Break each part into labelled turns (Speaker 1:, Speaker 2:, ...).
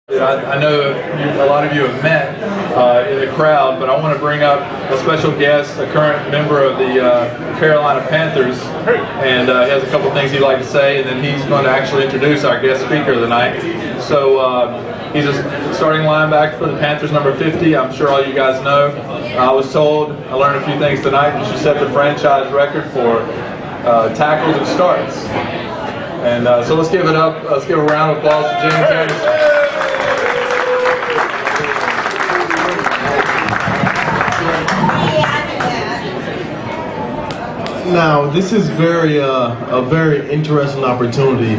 Speaker 1: I know a lot of you have met in the crowd, but I want to bring up a special guest, a current member of the Carolina Panthers, and he has a couple things he'd like to say, and then he's going to actually introduce our guest speaker of the night. So he's a starting linebacker for the Panthers, number 50. I'm sure all you guys know. I was told, I learned a few things tonight, and she set the franchise record for tackles and starts. And so let's give it up. Let's give a round of applause to James Anderson.
Speaker 2: Now, this is a very interesting opportunity.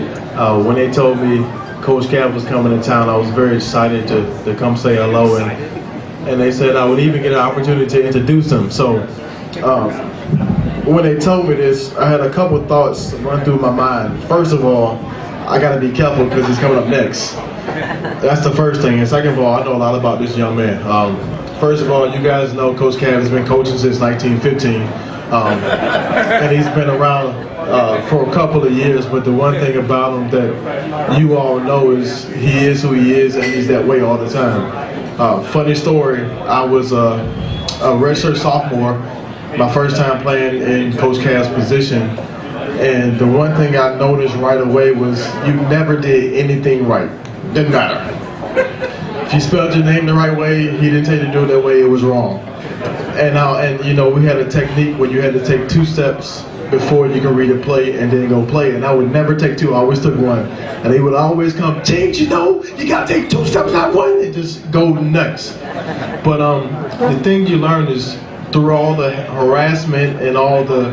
Speaker 2: When they told me Coach Cav was coming to town, I was very excited to come say hello, and they said I would even get an opportunity to introduce him. So when they told me this, I had a couple thoughts run through my mind. First of all, I got to be careful because he's coming up next. That's the first thing. And second of all, I know a lot about this young man. First of all, you guys know Coach Cav has been coaching since 1915. And he's been around for a couple of years, but the one thing about him that you all know is he is who he is, and he's that way all the time. Funny story, I was a redshirt sophomore, my first time playing in Coach Cav's position, and the one thing I noticed right away was you never did anything right. Didn't matter. If you spelled your name the right way, he didn't tell you to do it that way, it was wrong. And you know, we had a technique where you had to take 2 steps before you can read a play and then go play. And I would never take 2, I always took 1. And they would always come, James, you know, you gotta take 2 steps, not 1, and just go nuts. But the thing you learn is through all the harassment and all the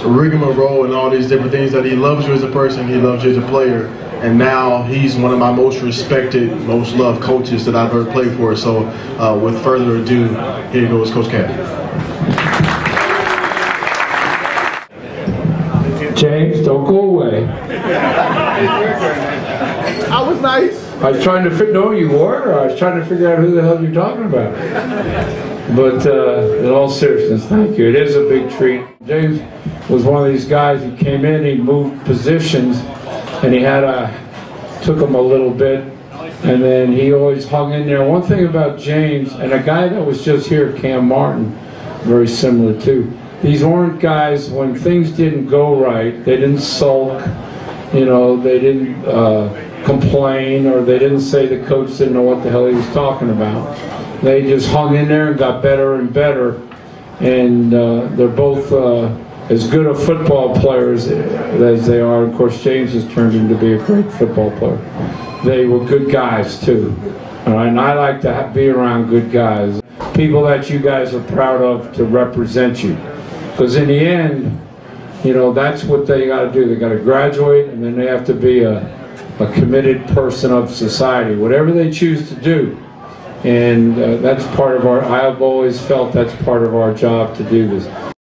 Speaker 2: rigmarole and all these different things that he loves you as a person, he loves you as a player. And now he's one of my most respected, most loved coaches that I've ever played for. So with further ado, here goes Coach Cav.
Speaker 3: James, don't go away.
Speaker 2: I was nice.
Speaker 3: I was trying to know you were, or I was trying to figure out who the hell you're talking about. But in all seriousness, thank you. It is a big treat. James was one of these guys who came in, he moved positions, and he took him a little bit, and then he always hung in there. One thing about James, and a guy that was just here, Cam Martin, very similar too. These weren't guys, when things didn't go right, they didn't sulk, you know, they didn't complain, or they didn't say the coach didn't know what the hell he was talking about. They just hung in there and got better and better, and they're both as good a football players as they are. Of course, James has turned into be a great football player. They were good guys too, and I like to be around good guys, people that you guys are proud of to represent you, because in the end, you know, that's what they got to do. They got to graduate, and then they have to be a committed person of society, whatever they choose to do. And that's part of our, I've always felt that's part of our job to do this.